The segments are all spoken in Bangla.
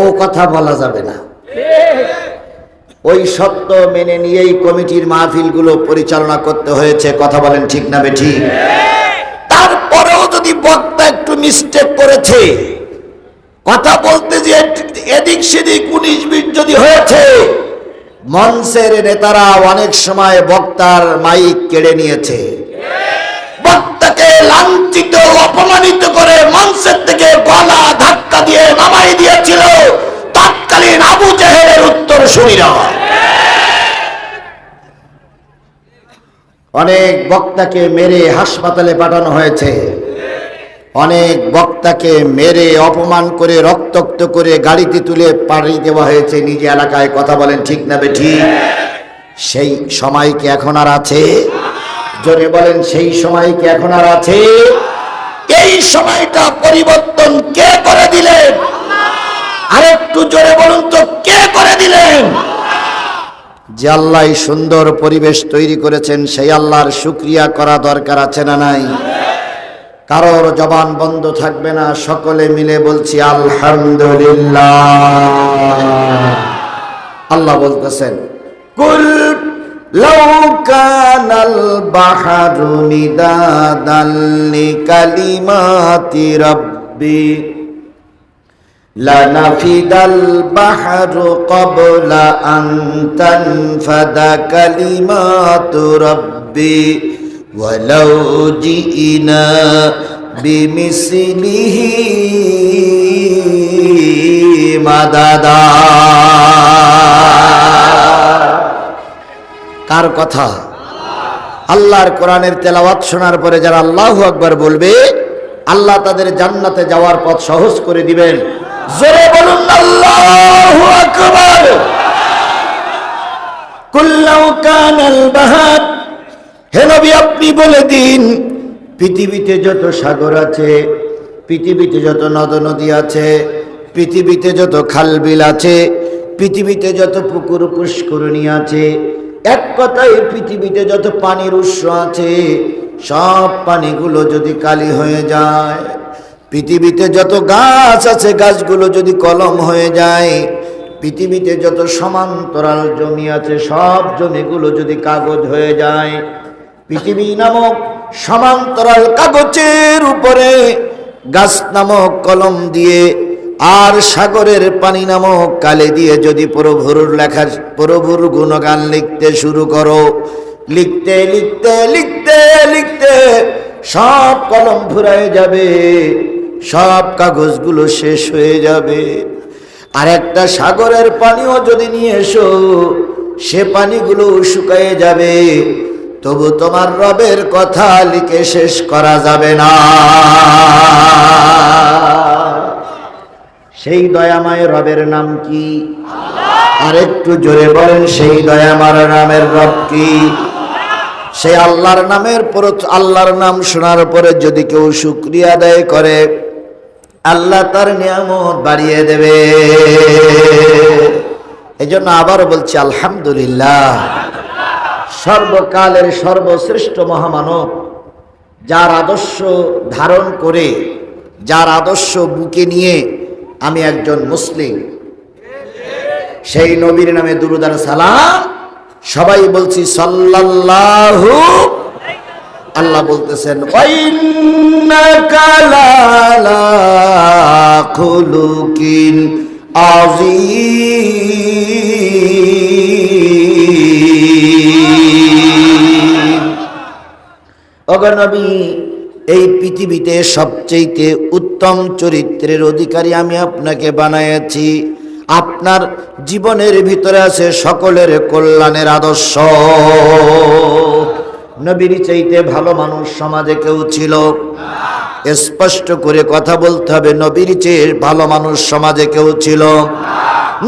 ও কথা বলা যাবে না। ওই সত্য মেনে নিয়েই কমিটির মাহফিলগুলো পরিচালনা করতে হয়েছে। কথা বলেন ঠিক না বেঠিক? তারপরেও যদি বক্তা একটু মিস্টেক করেছে, কথা বলতে যে এদিক সেদিক 19-20 যদি হয়েছে, মঞ্চের নেতারা অনেক সময় বক্তার মাইক কেড়ে নিয়েছে, বক্তাকে লাঞ্ছিত অপমানিত করে মঞ্চের থেকে গলা ধাক্কা দিয়ে নামাই দিয়েছিল তৎকালীন আবু জেহেলের উত্তরসূরিরা। অনেক বক্তাকে মেরে হাসপাতালে পাঠানো হয়েছে, অনেক বক্তাকে মেরে অপমান করে রক্তাক্ত করে গাড়িতে তুলে পাড়ি দেওয়া হয়েছে নিজে এলাকায়। কথা বলেন ঠিক না বেঠিক? সেই সময় কি এখন আর আছে? জোরে বলেন, সেই সময় কি এখন আর আছে? এই সময়টা পরিবর্তন কে করে দিলেন? আরেকটু জোরে বলুন তো, কে করে দিলেন? যে আল্লাহ সুন্দর পরিবেশ তৈরি করেছেন, সেই আল্লাহর শুকরিয়া করা দরকার আছে না নাই? কারোর জবান বন্ধ থাকবে না, সকলে মিলে বলছি আলহামদুলিল্লাহ। আল্লাহ বলতেছেন, কুল লাউ কানাল বাহরু মিদাদান লিকালিমাতি রাব্বি লানাফিদাল বাহরু ক্বাবলা আন তানফাদা কালিমাতু রাব্বি ওয়ালাউ জিইনা বিমিসলিহি মাদাদা। কার কথা? আল্লাহর কোরআনের তেলাওয়াত শোনার পরে যারা আল্লাহু আকবার বলবে, আল্লাহ তাদের জান্নাতে যাওয়ার পথ সহজ করে দিবেন। জোরে বলুন আল্লাহু আকবার। কুল লাউ কানাল বাহর, হে নবী আপনি বলে দিন, পৃথিবীতে যত সাগর আছে, পৃথিবীতে যত নদ নদী আছে, পৃথিবীতে যত খাল বিল আছে, পৃথিবীতে যত পুকুর পুষ্করিণী আছে, এক কথায় পৃথিবীতে যত পানির উৎস আছে, সব পানিগুলো যদি কালি হয়ে যায়, পৃথিবীতে যত গাছ আছে গাছগুলো যদি কলম হয়ে যায়, পৃথিবীতে যত সমান্তরাল জমি আছে সব জমিগুলো যদি কাগজ হয়ে যায়, পৃথিবী নামক সমান্তরাল কাগজের উপরে গাছ নামক কলম দিয়ে আর সাগরের পানি নামক কালি দিয়ে যদি প্রভুর গুণগান লিখতে শুরু করো, লিখতে লিখতে লিখতে লিখতে সব কলম ফুরায় যাবে, সব কাগজগুলো শেষ হয়ে যাবে। আর একটা সাগরের পানিও যদি নিয়ে এসো, সে পানিগুলো শুকিয়ে যাবে, তবু তোমার রবের কথা লিখে শেষ করা যাবে না। সেই দয়াময় রবের নাম কি? আরেকটু জোরে বলেন, সেই দয়াময় নামের রব কি? সেই আল্লাহর নাম শোনার পরে যদি কেউ শুকরিয়া আদায় করে, আল্লাহ তার নিয়ামত বাড়িয়ে দেবে। এই জন্য আবারও বলছি আলহামদুলিল্লাহ। সর্বকালের সর্বশ্রেষ্ঠ মহামানব, যার আদর্শ ধারণ করে, যার আদর্শ বুকে নিয়ে আমি একজন মুসলিম, সেই নবীর নামে দুরূদ আর সালাম সবাই বলছি সাল্লাল্লাহু। আল্লাহ বলতেছেন, ওয়াইন্নাকা লাআলা খুলুকিন আযীম। ওগো নবী, এই পৃথিবীতে সবচেয়ে উত্তম চরিত্রের অধিকারী আমি আপনাকে বানাইছি। আপনার জীবনের ভিতরে আছে সকলের কল্যাণের আদর্শ। নবীর চাইতে ভালো মানুষ সমাজে কেউ ছিল? স্পষ্ট করে কথা বলতে হবে, নবীর চেয়ে ভালো মানুষ সমাজে কেউ ছিল?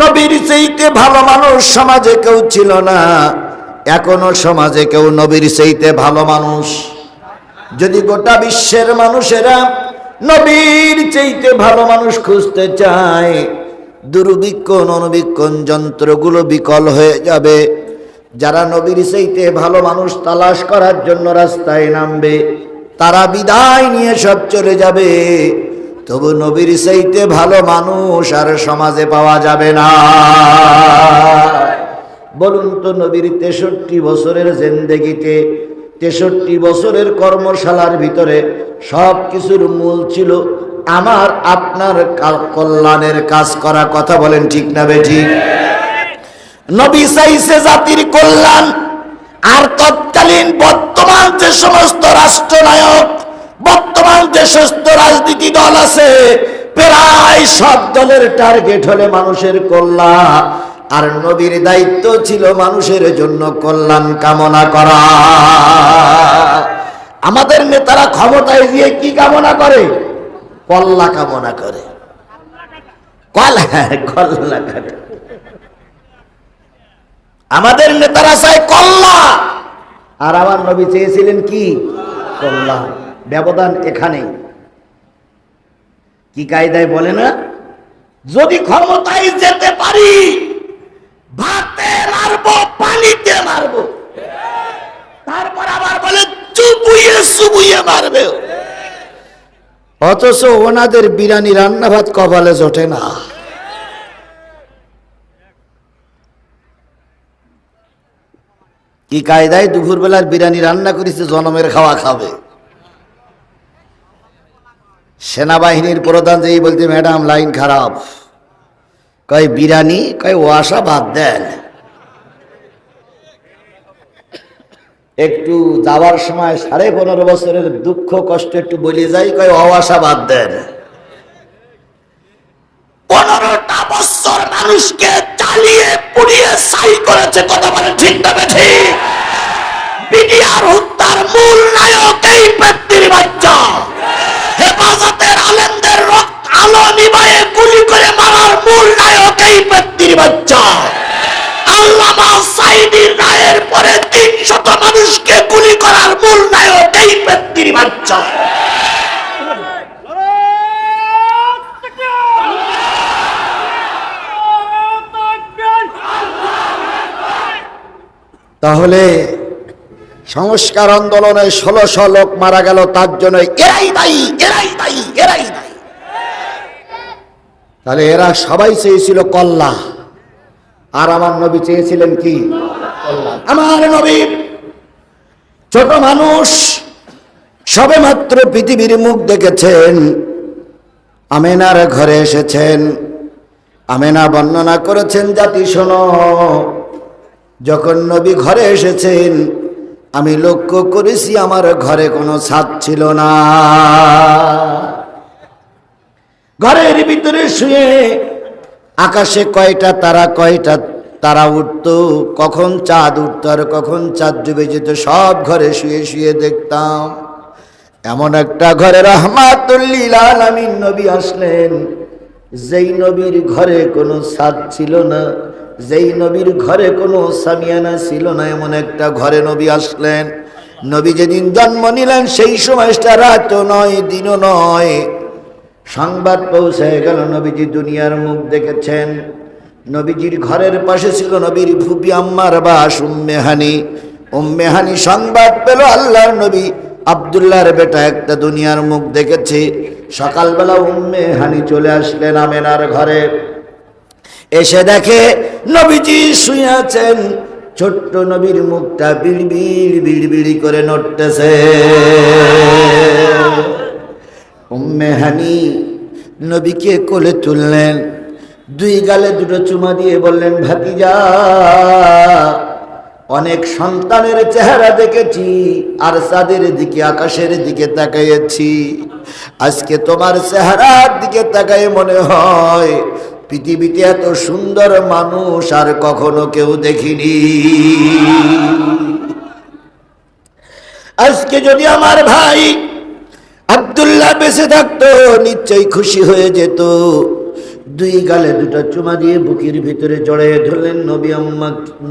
নবীর চাইতে ভালো মানুষ সমাজে কেউ ছিল না। এখনো সমাজে কেউ নবীর চাইতে ভালো মানুষ? যদি গোটা বিশ্বের মানুষেরা নবীর চাইতে ভালো মানুষ খুঁজতে চায়, দূরবীক্ষণ অনুবীক্ষণ যন্ত্রগুলো বিকল হয়ে যাবে। যারা নবীর চাইতে ভালো মানুষ তালাশ করার জন্য রাস্তায় নামবে, তারা বিদায় নিয়ে সব চলে যাবে। তবু নবীর চাইতে ভালো মানুষ আর সমাজে পাওয়া যাবে না। বলুন তো, নবীর 63 বছরের জিন্দেগিতে, 63 বছরের কর্মশালার ভিতরে সব কিছুর মূল ছিল আমার আপনার কল্যাণের কাজ করা। কথা বলেন ঠিক না বেঠিক? নবী চাইছে জাতির কল্যাণ। আর তৎকালীন বর্তমান যে সমস্ত রাষ্ট্রনায়ক, বর্তমান যে সমস্ত রাজনীতি দল আছে, প্রায় সব দলের টার্গেট হলে মানুষের কল্যাণ। আর নবীর দায়িত্ব ছিল মানুষের জন্য কল্যাণ কামনা করা। আমাদের নেতারা ক্ষমতায় গিয়ে কি কামনা করে? কল্যাণ কামনা করে। কল্যাণ। আমাদের নেতারা চায় কল্যাণ, আর আমার নবী চেয়েছিলেন কি? কল্যাণ। ব্যবধান এখানে। কি কায়দায় বলে না, যদি ক্ষমতায় যেতে পারি ভাতে মারবো, পানিতে মারবো, তারপর আবার বলে চুবুইয়ে চুবুইয়ে মারবে। অথচ ওনাদের বিরিয়ানি রান্না ভাত কপালে জোটে না। কি কায়দায় দুপুরবেলার বিরিয়ানি রান্না করেছে, জনমের খাওয়া খাবে। সেনাবাহিনীর প্রধান যেই বলতে, ম্যাডাম লাইন খারাপ, কয় বিরিয়ানি, কয় ও আশা বাদ দেন। একটু যাওয়ার সময় 15.5 বছরের দুঃখ কষ্ট একটু বলে যাই, কয় ও আশা বাদ দেন। 15টা বছর মানুষকে চালিয়ে পুড়িয়ে ছাই করেছে। কথা বলে ঠিক না ঠিক? বিডিআর হত্যার মূল নায়ক এই ব্যক্তির বাচ্চা। হেফাজতের আলেমদের রক্ত আলো নিভায়ে গুলি করে মারার মূল নায়ক এই ব্যক্তির বাচ্চা। আল্লামা সাঈদীর রায়ের পরে 300 মানুষকে গুলি করার মূল নায়ক এই ব্যক্তির বাচ্চা। তাহলে সংস্কার আন্দোলনে 1600 লোক মারা গেল, তার জন্য এরাই দায়ী, এরাই দায়ী, এরাই দায়ী। তাহলে এরা সবাই চেয়েছিল কল্যাণ, আর আমার নবী চেয়েছিলেন কি? কল্যাণ। আমার নবী ছোট মানুষ, সবেমাত্র পৃথিবীর মুখ দেখেছেন, আমেনার ঘরে এসেছেন। আমেনা বর্ণনা করেছেন, জাতি শোনো, যখন নবী ঘরে এসেছেন আমি লক্ষ্য করেছি আমার ঘরে কোনো ছাদ ছিল না। ঘরের ভিতরে শুয়ে আকাশে কয়টা তারা উঠতো, কখন চাঁদ উঠতো আর কখন চাঁদ ডুবে যেত, সব ঘরে শুয়ে শুয়ে দেখতাম। এমন একটা ঘরে রাহমাতুল লিল আলামিন নবী আসলেন, যেই নবীর ঘরে কোনো ছাদ ছিল না, যেই নবীর ঘরে কোনো সামিয়ানা ছিল না, এমন একটা ঘরে নবী আসলেন। নবী যেদিন জন্ম নিলেন সেই সময়টা রাতও নয়, দিনও নয়, সংবাদ পৌঁছে গেল নবীজি দুনিয়ার মুখ দেখেছেন। নবীজির ঘরের পাশে ছিল নবীর ফুপি আম্মার বাস উম্মে হানি। উম্মে হানি সংবাদ পেল আল্লাহর নবী আব্দুল্লাহর বেটা একটা দুনিয়ার মুখ দেখেছে। সকালবেলা উম্মে হানি চলে আসলেন আমেনার ঘরে। এসে দেখে নবীজি শুয়ে আছেন, ছোট্ট নবীর মুখটা বিড়বিড় বিড়বিড়ি করে নড়তেছে। উম্মে হানি নবীকে কোলে তুললেন, 2 গালে 2 চুমা দিয়ে বললেন, ভাতিজা, অনেক সন্তানের চেহারা দেখেছি আর চাঁদের দিকে আকাশের দিকে তাকাইছি, আজকে তোমার চেহারার দিকে তাকায় মনে হয় পৃথিবীতে এত সুন্দর মানুষ আর কখনো কেউ দেখিনি। আজকে যদি আমার ভাই আব্দুল্লাহ বেঁচে থাকতো নিশ্চয়ই খুশি হয়ে যেত। 2 গালে 2 চুমা দিয়ে বুকের ভিতরে জড়াইয়ে ধরলেন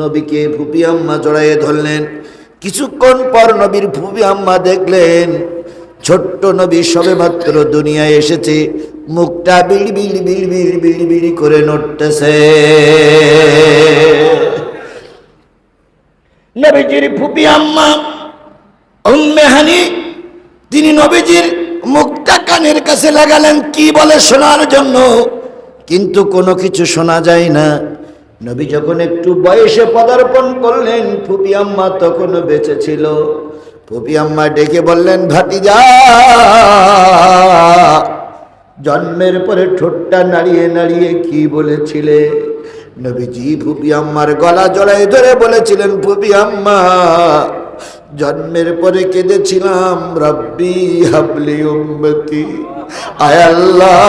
নবীকে ফুপি আম্মা জড়াইয়ে ধরলেন। কিছুক্ষণ পর নবীর ফুপি আম্মা দেখলেন ছোট্ট নবী সবেমাত্র দুনিয়ায় এসেছে, মুখটা বিড়বিড় বিড়বিড় বিড়বিড় করে নড়তেছে। নবীজির ফুপি আম্মা উম্মে হানি, তিনি নবীজির মুখটা কানের কাছে লাগালেন কি বলে শোনার জন্য, কিন্তু কোনো কিছু শোনা যায় না। নবী যখন একটু বয়সে পদার্পণ করলেন, ফুপি আম্মা তখনও বেঁচে ছিল। ফুপি আম্মা ডেকে বললেন, ভাতিজা, জন্মের পরে ঠোঁটটা নাড়িয়ে নাড়িয়ে কি বলেছিলে? নবীজি ফুপি আম্মার গলা জড়াই ধরে বলেছিলেন, ফুপি আম্মা, জন্মের পরে কেঁদেছিলাম, রব্বি হাবলি উম্মতি, আয় আল্লাহ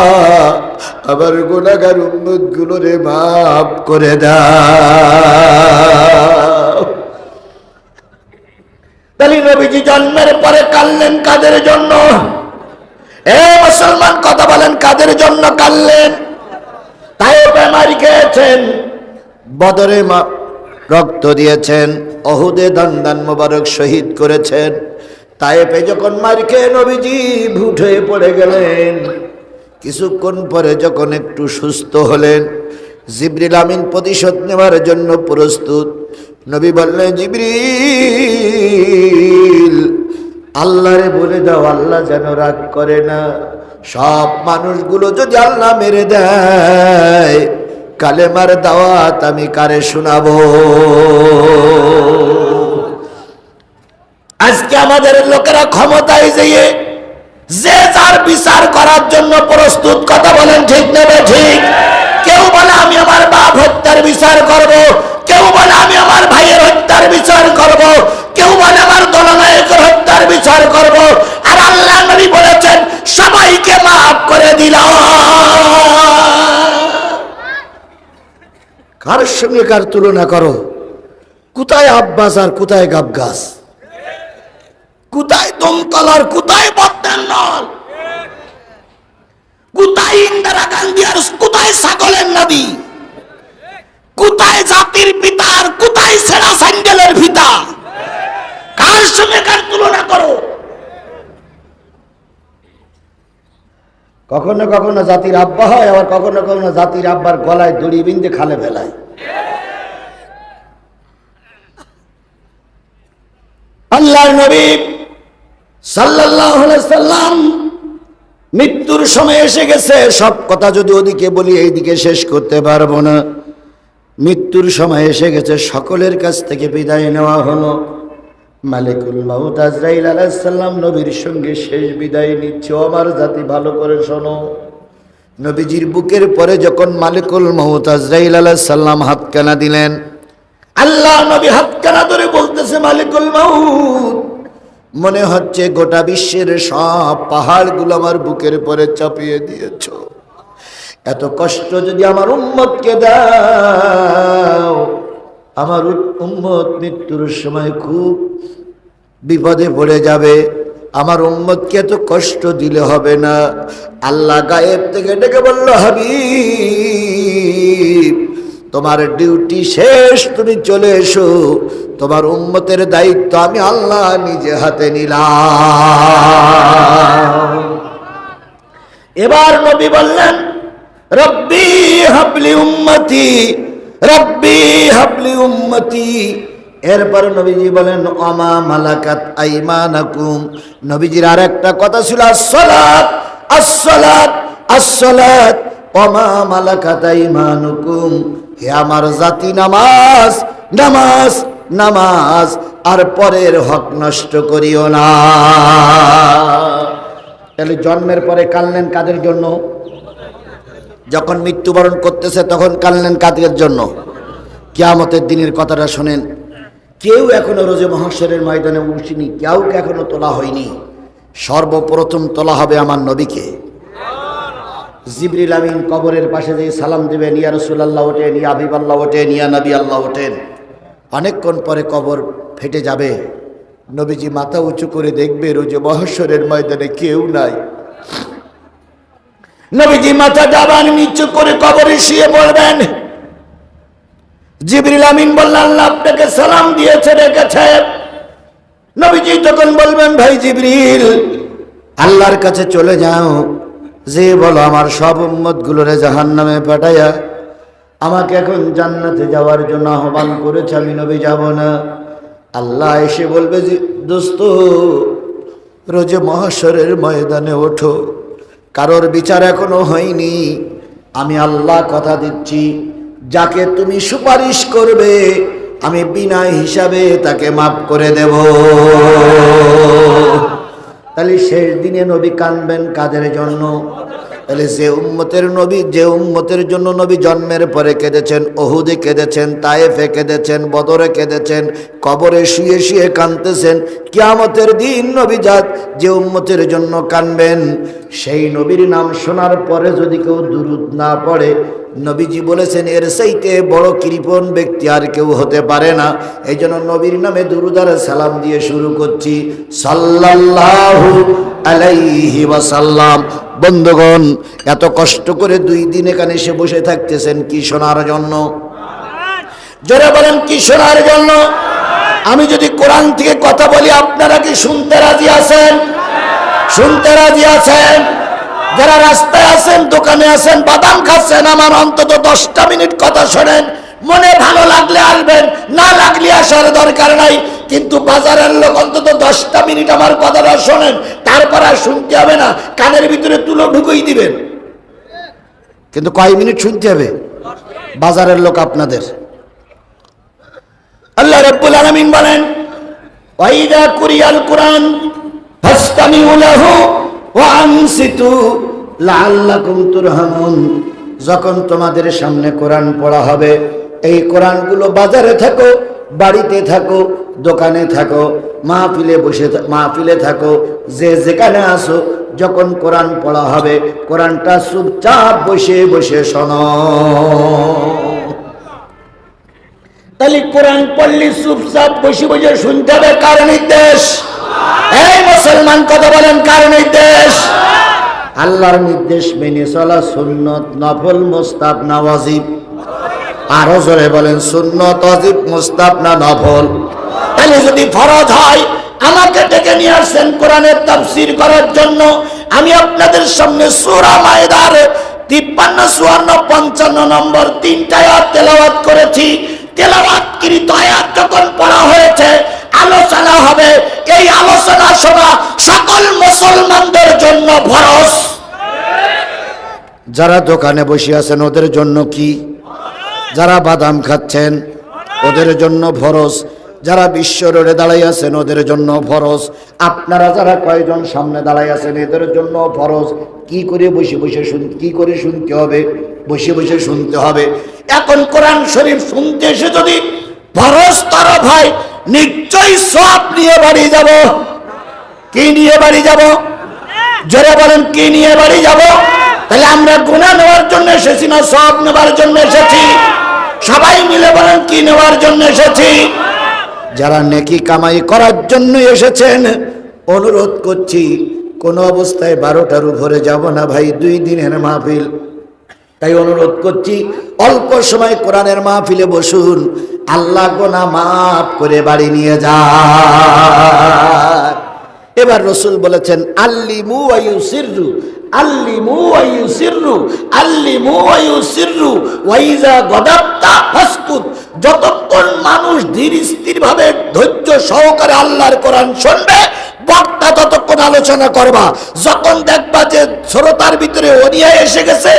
আবার গুনাহগার উম্মত গুলোরে মাফ করে দাও। তাহলে নবীজি জন্মের পরে কাঁদলেন কাদের জন্য? এ মুসলমান কথা বলেন, কাদের জন্য কাঁদলেন? তায়েফে মার খেয়েছেন, বদরে রক্ত দিয়েছেন, অহুদে দান মোবারক শহীদ করেছেন। তায়েফে যখন মার খেয়ে নবীজি ভুট হয়ে পড়ে গেলেন, কিছুক্ষণ পরে যখন একটু সুস্থ হলেন, জিবরিল আমিন প্রতিশোধ নেওয়ার জন্য প্রস্তুত। নবী বললেন, জিবরিল, আল্লাহরে বলে দাও আল্লাহ যেন রাগ করে না। সব মানুষগুলো যদি আল্লাহ মেরে দেয়, কালেমার দাওয়াত আমি কারে শোনাবো? আজকে আমাদের লোকেরা ক্ষমতায় যেয়ে যে যার বিচার করার জন্য প্রস্তুত। কথা বলেন ঠিক নেবে ঠিক? কেউ বলে আমি আমার বাপ হত্যার বিচার করব, কেউ বলে আমি আমার ভাইয়ের হত্যার বিচার করব, কেউ বলে আমার দলনায়কের হত্যার বিচার করব। আর আল্লাহ নবী বলেছেন সবাইকে মাফ করে দিলাম। কার সঙ্গে কার তুলনা করো? কোথায় আব্বাস আর কোথায় গাবগাছ? কোথায় দমকল আর কোথায় বদ্দান্নল? কোথায় ইন্দিরা গান্ধী আর কোথায় ছাগলের নদী? কোথায় জাতির পিতা আর কোথায় ছেঁড়া স্যান্ডেলের ফিতা? কার সঙ্গে কার তুলনা করো? কখনো কখনো জাতির আব্বা হয়, আবার কখনো কখনো জাতির আব্বার গলায় দড়ি বিন্দে খালে ফেলায়। আল্লাহর নবী সাল্লাল্লাহু আলাইহি সাল্লাম মৃত্যুর সময় এসে গেছে। সব কথা যদি ওদিকে বলি এইদিকে শেষ করতে পারবো না। মৃত্যুর সময় এসে গেছে, সকলের কাছ থেকে বিদায় নেওয়া হলো। মালিকুল মাউত আজরাইল আলাইহিস সালাম নবীর সঙ্গে শেষ বিদায় নিচ্ছে। আমার জাতি ভালো করে শোনো, নবীজির বুকের পরে যখন মালিকুল মাউত আজরাইল আলাইহিস সালাম হাতখানা দিলেন, আল্লাহ নবী হাতখানা ধরে বলতেছে, মালিকুল মাউত, মনে হচ্ছে গোটা বিশ্বের সব পাহাড়গুলো আমার বুকের পরে চাপিয়ে দিয়েছ। এত কষ্ট যদি আমার উম্মতকে দাও, আমার উম্মত মৃত্যুর সময় খুব বিপদে পড়ে যাবে। আমার উম্মতকে এত কষ্ট দিলে হবে না। আল্লাহ গায়েব থেকে ডেকে বলল, হাবিব, তোমার ডিউটি শেষ, তুমি চলে এসো। তোমার উম্মতের দায়িত্ব আমি আল্লাহ নিজে হাতে নিলাম। এবার নবী বললেন, রব্বি হাবলি উম্মতি, রব্বি হাবলি উম্মতি। এরপর নবীজি বলেন, ওমা মালাকাত আইমানাকুম। নবীজির আর একটা কথা ছিল, আসসালাত আসসালাত আসসালাত, ওমা মালাকাত আইমানুকুম। হে আমার জাতি, নামাজ নামাজ নামাজ, আর পরের হক নষ্ট করিও না। তাহলে জন্মের পরে কাঁদলেন কাদের জন্য? যখন মৃত্যুবরণ করতেছে তখন কাঁদলেন কাদের জন্য? কিয়ামতের দিনের কথাটা শোনেন। কেউ এখনো রোজে মহাশরের ময়দানে উঠিনি, কেউ এখনো তোলা হয়নি। সর্বপ্রথম তোলা হবে আমার নবীকে। জিবরিল আমিন কবরের পাশে যে সালাম দিবেন, ইয়া রাসূলুল্লাহ ওঠেন, ইয়া হাবিবাল্লাহ ওঠেন, ইয়া নবী আল্লাহ ওঠেন। অনেকক্ষণ পরে কবর ফেটে যাবে। নবীজি মাথা উঁচু করে দেখবে রোজে মহাশরের ময়দানে কেউ নাই। নবীজি মাথা ডাবান নিচু করে কবরে শুয়ে পড়বেন। জিবরিল আমিন বললেন, আল্লাহ আপনাকে সালাম দিয়েছে, রেখেছে। নবীজি তখন বলবেন, ভাই জিবরিল, আল্লাহর কাছে চলে যাও, যে বলো আমার সব উম্মত গুলোরে জাহান্নামে পাঠাইয়া আমাকে এখন জান্নাতে যাওয়ার জন্য আহ্বান করেছে, আমি নবী যাব না। আল্লাহ এসে বলবে, যে দোস্ত, রোজে মহাশরের ময়দানে ওঠো, কারোর বিচার এখনো হয়নি। আমি আল্লাহ কথা দিচ্ছি, যাকে তুমি সুপারিশ করবে আমি বিনা হিসাবে তাকে মাফ করে দেব। তাহলে শেষ দিনে নবী কাঁদবেন কাদের জন্য? তাহলে যে উম্মতের জন্য নবী জন্মের পরে কেঁদেছেন, ওহুদে কেঁদেছেন, তায়েফে কেঁদেছেন, বদরে কেঁদেছেন, কবরে শুয়ে শুয়ে কাঁদতেছেন, কিয়ামতের দিন নবী যে উম্মতের জন্য কাঁদবেন, সেই নবীর নাম শোনার পরে যদি কেউ দুরূদ না পড়ে, নবীজি বলেছেন এর চাইতে বড় কৃপণ ব্যক্তি আর কেউ হতে পারে না। এই জন্য নবীর নামে দুরূদ আর সালাম দিয়ে শুরু করছি, সাল্লাল্লাহু আলাইহি ওয়াসাল্লাম। বন্ধুগণ, এত কষ্ট করে 2 দিন এখানে এসে বসে থাকতেছেন কি শোনার জন্য? জোরে বলেন, কি শোনার জন্য? আমি যদি কোরআন থেকে কথা বলি আপনারা কি শুনতে রাজি আছেন? শুনতে রাজি আছেন? যারা রাস্তায় আছেন, দোকানে আছেন, বাদাম খাচ্ছেন, আমার অন্তত 10টা মিনিট কথা শোনেন। মনে ভালো লাগলে আসবেন, না লাগলে আসার দরকার নাই। কিন্তু বাজারের লোক অন্তত 10টা মিনিট আমার কথাটা শোনেন, তারপর আর শুনতে হবে না, কানের ভিতরে তুলো ঢুকিয়ে দিবেন। কিন্তু কয় মিনিট শুনতে হবে? বাজারের লোক আপনাদের। আল্লাহ রাব্বুল আলামিন বলেন, ওয়াইদা কুরিয়াল কুরআন ফাসতামিউ লাহু ওয়া আনসিতু লাআল্লাকুম তুরহামুন। যখন তোমাদের সামনে কোরআন পড়া হবে, এই কোরআনগুলো বাজারে থাকো, বাড়িতে থাকো, দোকানে থাকো, মাহফিলে থাকো, যে যেখানে আসো, যখন কোরআন পড়া হবে কোরআনটা চুপচাপ বসে বসে শোনো। তাহলে কোরআন পড়লে চুপচাপ বসে বসে শুনতে হবে, কার নির্দেশ? এই মুসলমান কথা বলেন, কার নির্দেশ? আল্লাহর নির্দেশ মেনে চলা সুন্নত, নফল, মুস্তাহাব না ওয়াজিব? আরো জোরে বলেন, সুন্নত, ওয়াজিব, মুস্তাহাব না নফল? তাহলে যদি ফরজ হয়, আমাকে ডেকে নিয়ে আসছেন কোরআনের তাফসীর করার জন্য, আমি আপনাদের সামনে সূরা মায়েদার 53, 54, 55 নম্বর 3টা আয়াত তেলাওয়াত করেছি। তেলাওয়াতকৃত আয়াত যখন পড়া হয়েছে, আলোচনা হবে। এই আলোচনা শোনা সকল মুসলমানদের জন্য ফরজ। যারা দোকানে বসে আছেন ওদের জন্য কি? যারা বাদাম খাচ্ছেন ওদের জন্য ফরজ। যারা বিশ্ব রোডে দাঁড়াই আছেন ওদের জন্য ফরজ। আপনারা যারা কয়জন সামনে দাঁড়াই আছেন এদের জন্য ফরজ। কি করে শুনতে হবে? বসে বসে শুনতে হবে। এখন কোরআন শরীফ শুনতে এসে যদি ফরজ তরফ হয়, নিশ্চয়ই সওয়াব নিয়ে বাড়ি যাব। কি নিয়ে বাড়ি যাব? জোরে বলেন, কি নিয়ে বাড়ি যাব? তাহলে আমরা গুনাহ নেওয়ার জন্য এসেছি না সওয়াব নেওয়ার জন্য এসেছি? সবাই মিলে বলেন, কি নেওয়ার জন্য এসেছি? যারা নেকি কামাই করার জন্য এসেছেন, অনুরোধ করছি কোনো অবস্থায় 12টার উপরে যাব না ভাই, 2 দিনের মাহফিল। তাই অনুরোধ করছি অল্প সময় কোরআনের মাহফিলে বসুন, আল্লাহ গুনাহ মাফ করে বাড়ি নিয়ে যান। এবার রাসূল বলেছেন, আল্লিমু ওয়া ইউসিররু, আল্লিমু ওয়া ইউসিররু, আল্লিমু ওয়া ইউসিররু ওয়া ইযা গাদাবতা ফাসকুত। যতক্ষণ মানুষ ধীর স্থির ভাবে ধৈর্য সহকারে আল্লাহর কোরআন শুনবে, বক্তা ততক্ষণ আলোচনা করবা। যখন দেখবা যে শ্রোতার ভিতরে অনিয়া এসে গেছে,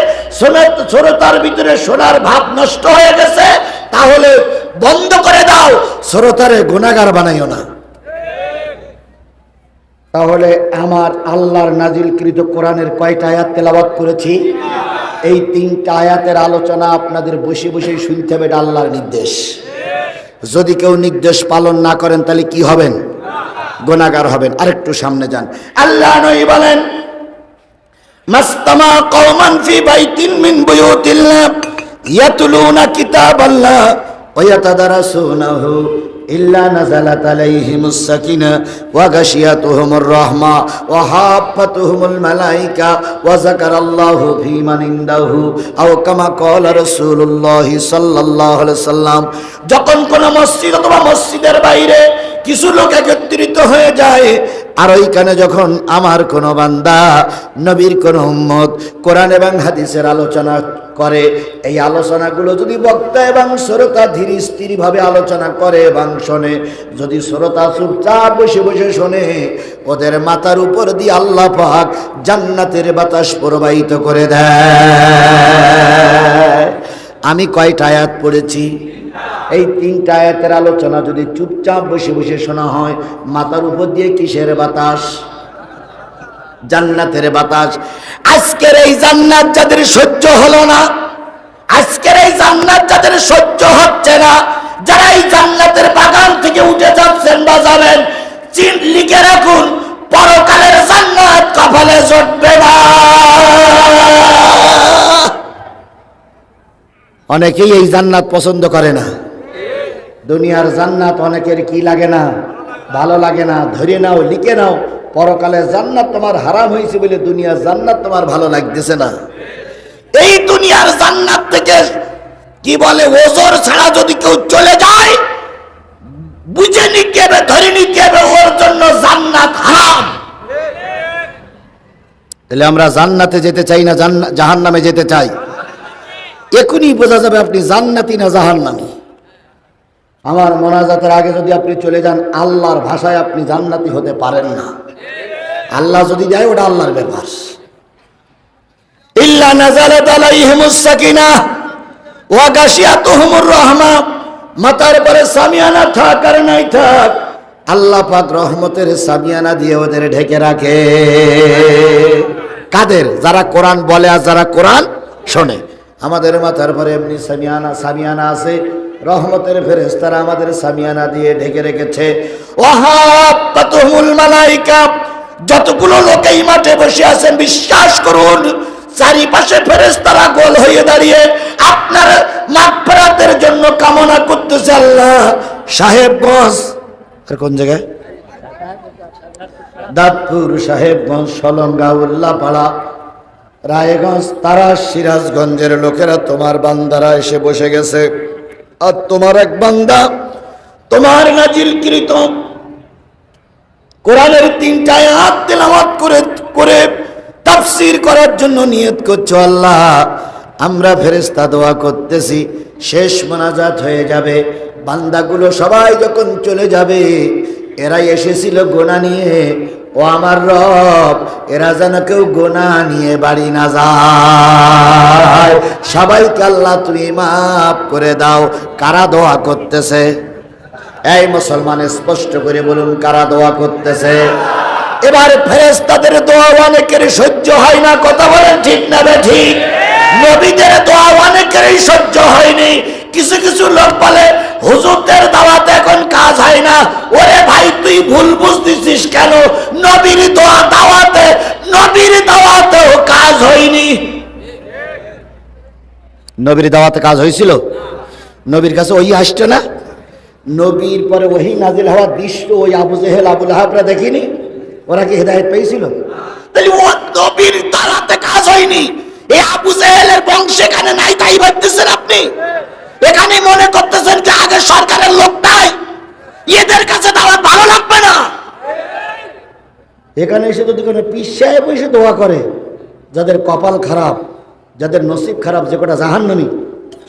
শ্রোতার ভিতরে শোনার ভাব নষ্ট হয়ে গেছে, তাহলে বন্ধ করে দাও, শ্রোতারে গুনাহগার বানাইও না। তাহলে আমার আল্লাহর নাজিলকৃত কোরআনের কয়টা আয়াত তেলাওয়াত করেছি? এই 3টা আয়াতের আলোচনা আপনাদের বসে বসে শুনতে হবে, এটা আল্লাহর নির্দেশ। যদি কেউ নির্দেশ পালন না করেন তাহলে কি হবেন? গুনাহগার হবেন। আরেকটু সামনে যান, আল্লাহ নবী বলেন, মাস্তামা কওমান ফি বাইতিন মিন বুয়ুতিল্লাহ ইয়াতলুনা কিতাবাল্লাহ ওয়া ইয়াতাদারাসুনাহু ইল্লা নাযালাত আলাইহিমুস সাকিনা ওয়া গাশিয়াতুহুমুর রাহমা ওয়া হাফাতুহুমুল মালায়েকা ওয়া যাকারাল্লাহু ফী মান ইনদাহু আও কামা ক্বালা রাসূলুল্লাহ সাল্লাল্লাহু আলাইহি সাল্লাম। যখন কোন মসজিদ অথবা মসজিদের বাইরে কিছু লোক একত্রিত হয়ে যায়, আর ওইখানে যখন আমার কোন বান্দা, নবীর কোন উম্মত কোরআন এবং হাদিসের আলোচনা করে। এই আলোচনাগুলো যদি বক্তা এবং শ্রোতা ধীর স্থিরভাবে আলোচনা করে এবং শোনে, যদি শ্রোতা চুপচাপ বসে বসে শোনে, ওদের মাথার উপর দিয়ে আল্লাহ পাক জান্নাতের বাতাস প্রবাহিত করে দেয়। আমি কয়টা আয়াত পড়েছি? এই 3টা আয়াতের আলোচনা যদি চুপচাপ বসে বসে শোনা হয়, মাথার উপর দিয়ে কিসের বাতাস? জান্নাতের বাতাস। আজকের এই জান্নাত যাদের সহ্য হলো না, আজকের এই জান্নাত যাদের সহ্য হচ্ছে না, যারা এই জান্নাতের বাগান থেকে উঠে যাচ্ছেন বা যাবেন, লিখে রাখুন, পরকালের জান্নাত কপালে জুটবে না। অনেকেই এই জান্নাত পছন্দ করে না। দুনিয়ার জান্নাত অনেকের কি লাগে না, ভালো লাগে না। ধরে নাও, লিখে নাও, পরকালে জান্নাত তোমার হারাম হয়েছে বলে দুনিয়ার জান্নাত তোমার ভালো লাগতেছে না। এই দুনিয়ার জান্নাত থেকে কি বলে, ওজোর ছাড়া যদি কেউ চলে যায়, বুঝে নিতে হবে, ধরে নিতে হবে, ওর জন্য জান্নাত হারাম। তাহলে আমরা জান্নাতে যেতে চাই না জাহান্নামে যেতে চাই? এখনই বোঝা যাবে আপনি জান্নাতি না জাহান্নামী। আমার মোনাজাতের আগে যদি আপনি চলে যান, আল্লাহর ভাষায় আপনি জান্নাতি হতে পারেন না। আল্লাহ যদি দেয় ওটা আল্লাহর ব্যাপার। ইল্লা নাযালাত আলাইহিমুস সাকিনাহ ওয়া গাশিয়াতুহুমুর রাহমা। মাথার পরে সামিয়ানা থাক আর নাই থাক, আল্লাহ পাক রহমতের সামিয়ানা দিয়ে ওদের ঢেকে রাখে। কাদের? যারা কোরআন বলে আর যারা কোরআন শোনে। আমাদের মাথার পরে এমনি সামিয়ানা আছে, রহমতের ফেরেশতারা আমাদের সামিয়ানা দিয়ে ঢেকে রেখেছে। ওয়াহাব্বাতুহুমুল মালায়েকা। যতগুলো লোক এই মাঠে বসে আছেন, বিশ্বাস করুন, চারিপাশে ফেরেশতারা গোল হয়ে দাঁড়িয়ে আপনার মাগফিরাতের জন্য কামনা করতেছে। আল্লাহ সাহেবগঞ্জ, আর কোন জায়গায়? দাঁতপুর, সাহেবগঞ্জ, সলঙ্গা, উল্লাপাড়া, রায়গঞ্জ, তারা, সিরাজগঞ্জের লোকেরা তোমার বান্দারা এসে বসে গেছে। আর তোমার এক বান্দা তোমার নাজিলকৃত কোরআনের 3টা আয়াত তেলাওয়াত করে তাফসীর করার জন্য নিয়ত করছো। আল্লাহ, আমরা ফেরেশতা দোয়া করতেছি, শেষ মোনাজাত হয়ে যাবে, বান্দাগুলো সবাই যখন চলে যাবে, এরা এসেছিল গোনা নিয়ে, ও আমার রব, এরা যেন কেউ গোনা নিয়ে বাড়ি না যায়। সবাইকে আল্লাহ তুমি মাফ করে দাও। কারা দোয়া করতেছে? এই মুসলমান স্পষ্ট করে বলুন, কারা দোয়া করতেছে? এবার ফেরেশতাদের দোয়া অনেকের সহ্য হয় না, কথা বলেন ঠিক না ঠিক? নবীদের দোয়া অনেকেরই সহ্য হয়নি। কিছু কিছু লোক বলে, হুজুরদের দাওয়াতে এখন কাজ হয় না। ওরে ভাই, তুই ভুল বুঝতেছিস কেন? নবীর দোয়া দাওয়াতে, নবীর দাওয়াতেও কাজ হয়নি। নবীর দাওয়াতে কাজ হয়েছিল? নবীর কাছে ওই আসছে না? নবীর পরে ওহি নাজিল হওয়ার দৃশ্য ওই আবু জেহেল, আবু লাহাবরা দেখিনি? ওরা কি হেদায়েত পেয়েছিল? তাহলে ও নবীর দাওয়াতে কাজ হয়নি। এই আবু জেহেলের বংশ এখানে নাই, তাই ভাবতেছেন আপনি? এখানে মনে করতেছেন যে আগে সরকারের লোক নাই, এদের কাছে দাওয়াত ভালো লাগবে না। এখানে এসে যদি কোনো পীর সাহেব এসে দোয়া করে, যাদের কপাল খারাপ, যাদের নসিব খারাপ, যে কটা জাহান্নামী,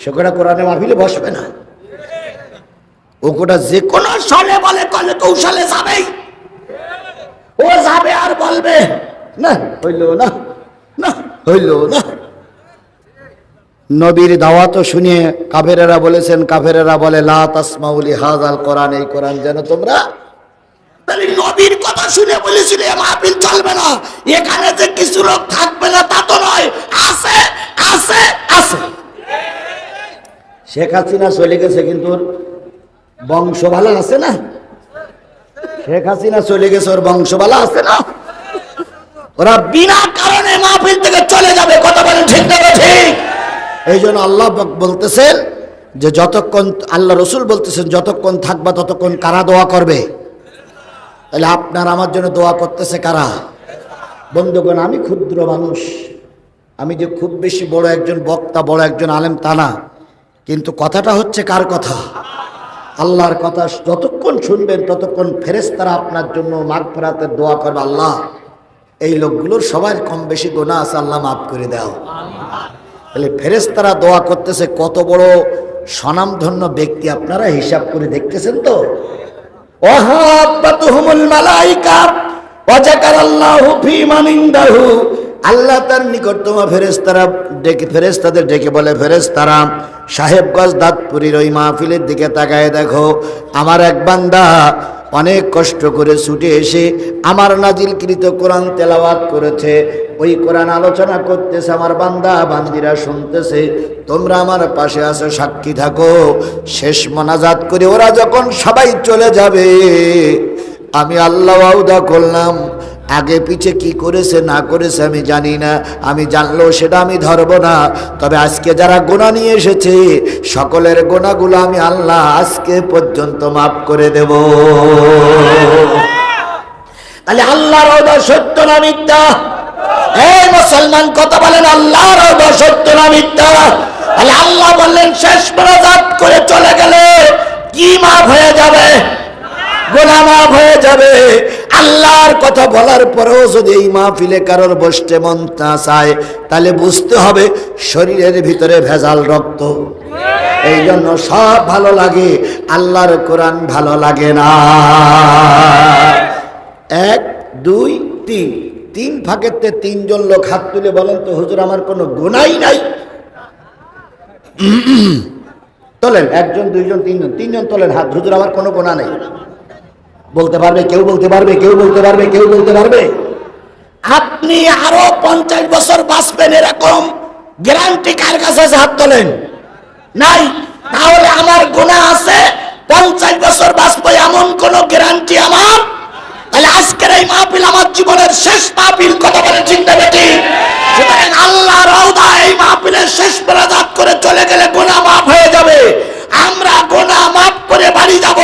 সে কটা কোরআনে মাহফিলে বসবে না। ও কোটা যে কোনো সলে বলে কলে কৌশলে যাবেই। ও যাবে আর বলবে, না হইল না, না হইল না। নবীর দাওয়াত শুনিয়ে কাফেরেরা বলেছেন, কাফেরেরা বলে লা তাসমাউ লিহাযাল কোরআন, এই কোরআন যেন তোমরা। তাহলে নবীর কথা শুনে বলেছিল এ মাহফিল চলবে না, এখানে যে কিছু লোক থাকবে না তা তো নয়, আছে আছে আছে। শেখ হাসিনা চলে গেছে, কিন্তু বংশবালা আছে না? শেখ হাসিনা চলে গেছে, ওর বংশবালা আছে না? ওরা বিনা কারণে মাহফিল থেকে চলে যাবে, কথা বলেন ঠিক না ঠিক? এই জন্য আল্লাহ বলতেছেন যে যতক্ষণ, আল্লাহ রসুল বলতেছেন যতক্ষণ থাকবা ততক্ষণ কারা দোয়া করবে? তাহলে আপনার আমার জন্য দোয়া করতেছে কারা? বন্ধুগণ, আমি ক্ষুদ্র মানুষ, আমি যে খুব বেশি বড় একজন বক্তা, বড় একজন আলেম তা না, কিন্তু কথাটা হচ্ছে কার কথা? আল্লাহর কথা। যতক্ষণ শুনবেন ততক্ষণ ফেরেশতারা আপনার জন্য মাগফিরাতের দোয়া করবে। আল্লাহ, এই লোকগুলোর সবার কম বেশি গুনাহ আছে, আল্লাহ মাফ করে দাও। তাহলে ফেরেশতারা দোয়া করতেছে, কত বড় স্বনামধন্য ব্যক্তি আপনারা হিসাব করে দেখতেছেন তো। ওয়াহাব্বাতুহুমুল মালাইকা ওয়া যাকারাল্লাহু ফী মান ইনদাহু, আল্লাহ তার নিকটতম ফেরেশতাদের ডেকে বলে, ফেরেশতারা সাহেবগঞ্জ দাঁতপুরীর ওই মাহফিলের দিকে তাকায় দেখো, আমার এক বান্দা অনেক কষ্ট করে ছুটে এসে আমার নাজিলকৃত কোরআন তেলাওয়াত করেছে, ওই কোরআন আলোচনা করতেছে, আমার বান্দা বান্দিরা শুনতেছে, তোমরা আমার পাশে আছো, সাক্ষী থাকো। শেষ মোনাজাত করে ওরা যখন সবাই চলে যাবে, আমি আল্লাহ ওয়াদা করলাম, আগে পিছে কি করেছে না করেছে আমি জানি না, আমি জানলেও সেটা আমি ধরবো না, তবে আজকে যারা গুনাহ নিয়ে এসেছে সকলের গুনাহগুলো আমি আল্লাহ আজকে পর্যন্ত মাফ করে দেব। তাহলে আল্লাহর ওয়াদা সত্য না মিথ্যা? এই মুসলমান কথা বলেন, আল্লাহর ওয়াদা সত্য না মিথ্যা? তাহলে আল্লাহ বললেন শেষ মোনাজাত করে চলে গেলে কি মাফ হয়ে যাবে? গুনাহ মাফ হয়ে যাবে। আল্লাহর কথা বলার পরেও যদি এই মাহফিলে কারোর বসতে মন না চায়, তাহলে বুঝতে হবে শরীরের ভিতরে ভেজাল রক্ত। এই জন্য সব ভালো লাগে, আল্লাহর কোরআন ভালো লাগে না। 1 2 3, 3 ফাঁকেতে 3 জন লোক হাত তুলে বলেন তো, হুজুর আমার কোনো গুনাহই নাই। তোলেন, 1 জন 2 জন 3 জন, 3 জন তোলেন হাত, হুজুর আমার কোনো গুনাহ নেই। বলতে পারবে? কেউ বলতে পারবে? কেউ বলতে পারবে? কেউ বলতে পারবে? আপনি আরো 50 বছর বাঁচবেন এরকম গ্যারান্টি কার কাছে আছে? হাত তোলেন। নাই? তাহলে আমার গুনাহ আছে, 50 বছর বাঁচবো এমন কোন গ্যারান্টি আমার? তাহলে আজকের এই মাহফিল আমার জীবনের শেষ মাহফিল, কথা বলে ঠিক না বেঠিক? সুতরাং আল্লাহর ওয়াদা এই মাহফিলের শেষ মোনাজাত করে চলে গেলে গুনাহ মাফ হয়ে যাবে। আমরা গুনাহ মাফ করে বাড়ি যাব।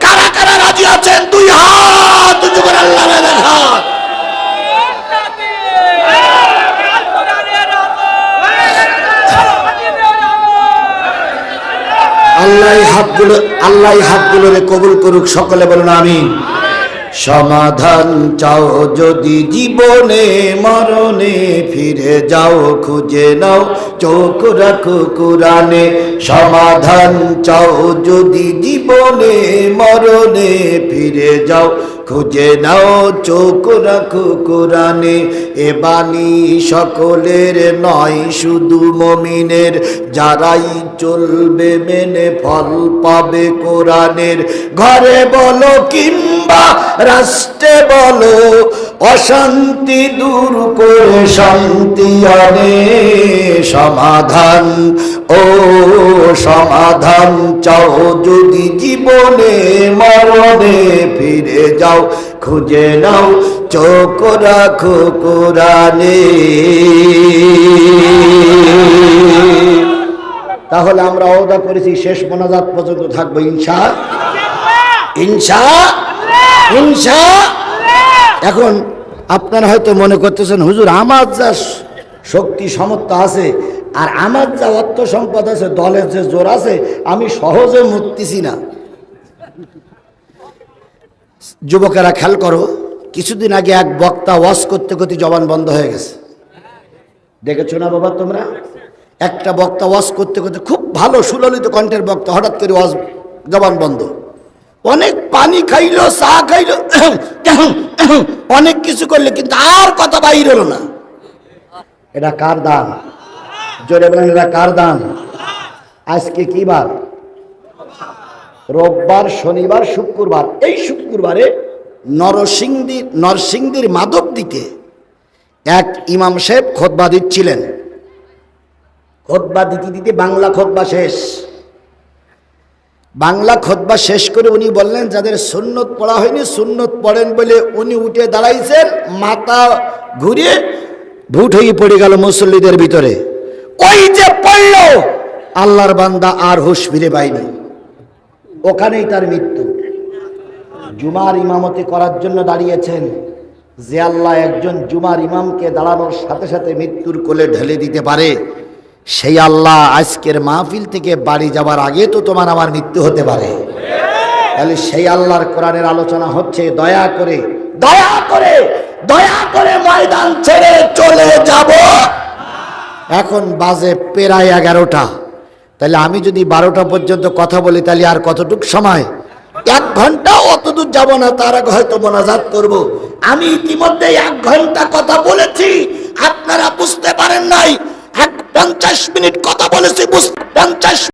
কারা কারা রাজি আছেন? 2 হাত উঁচু করে আল্লাহর দেখান। আল্লাহ হাতগুলোরে কবুল করুক, সকলে বলুন আমিন। সমাধান চাও যদি জীবনে মরণে, ফিরে যাও খুঁজে নাও চোখ রাখো কোরআনে। সমাধান চাও যদি জীবনে মরণে, ফিরে যাও খুঁজে নাও চোখ রাখো কোরআনে। এ বাণী সকলের নয়, শুধু মুমিনের, যারাই চলবে মেনে ফল পাবে কোরআনের। ঘরে বলো কিংবা রাষ্ট্রে বলো, অশান্তি দূর করে শান্তি আনে। সমাধান ও সমাধান চাও যদি জীবনে মরণে, ফিরে যাও খুঁজে নাও চোখ রাখো কোরআনে। তাহলে আমরা ওয়াদা করেছি শেষ মোনাজাত পর্যন্ত থাকবো ইনশা। এখন আপনারা হয়তো মনে করতেছেন, হুজুর আমার যা শক্তি সামর্থ্য আছে আর আমার যা অর্থ সম্পদ আছে, দলের যে জোর আছে, আমি সহজে মুক্তিছি না। যুবকেরা খেয়াল করো, কিছুদিন আগে এক বক্তা ওয়াজ করতে করতে জবান বন্ধ হয়ে গেছে। দেখেছো না বাবা তোমরা? একটা বক্তা ওয়াজ করতে করতে, খুব ভালো সুললিত কণ্ঠের বক্তা, হঠাৎ করে ওয়াজ জবান বন্ধ। অনেক পানি খাইলো, চা খাইলো, অনেক কিছু করলে, কিন্তু আর কথা বাইর হলো না। এটা কার দান? জোরে বলেন, এটা কার দান? আজকে কি বার? রোববার, শনিবার, শুক্রবার। এই শুক্রবারে নরসিংদীর মাধবদীতে এক ইমাম সাহেব খুতবা দিচ্ছিলেন। খুতবা দিতে দিতে বাংলা খুতবা শেষ। বাংলা খুতবা শেষ করে উনি বললেন, যাদের সুন্নত পড়া হয়নি সুন্নত পড়েন বলে উনি উঠে দাঁড়াইছেন, মাথা ঘুরিয়ে ভুট হয়ে পড়ে গেল মুসল্লিদের ভিতরে। ওই যে পড়ল, আল্লাহর বান্দা আর হুঁশ ফিরে পায়নি, ওখানেই তার মৃত্যু। জুমার ইমামতি করার জন্য দাঁড়িয়েছেন, যে আল্লাহ একজন জুমার ইমামকে দাঁড়ানোর সাথে সাথে মৃত্যুর কোলে ঢেলে দিতে পারে, সেই আল্লাহ আজকের মাহফিল থেকে বাড়ি যাবার আগে তো তোমার আমার মৃত্যু হতে পারে। তাহলে সেই আল্লাহর কোরআনের আলোচনা হচ্ছে। দয়া করে দয়া করে দয়া করে ময়দান ছেড়ে চলে যাব এখন বাজে প্রায় 11টা। তাহলে আমি যদি 12টা পর্যন্ত কথা বলি তাহলে আর কতটুক সময়? 1 ঘন্টা অতদূর যাব না, তার আগে হয়তো মোনাজাত করব। আমি ইতিমধ্যে 1 ঘন্টা কথা বলেছি, আপনারা বুঝতে পারেন নাই। 50 মিনিট কথা বলেছি, 50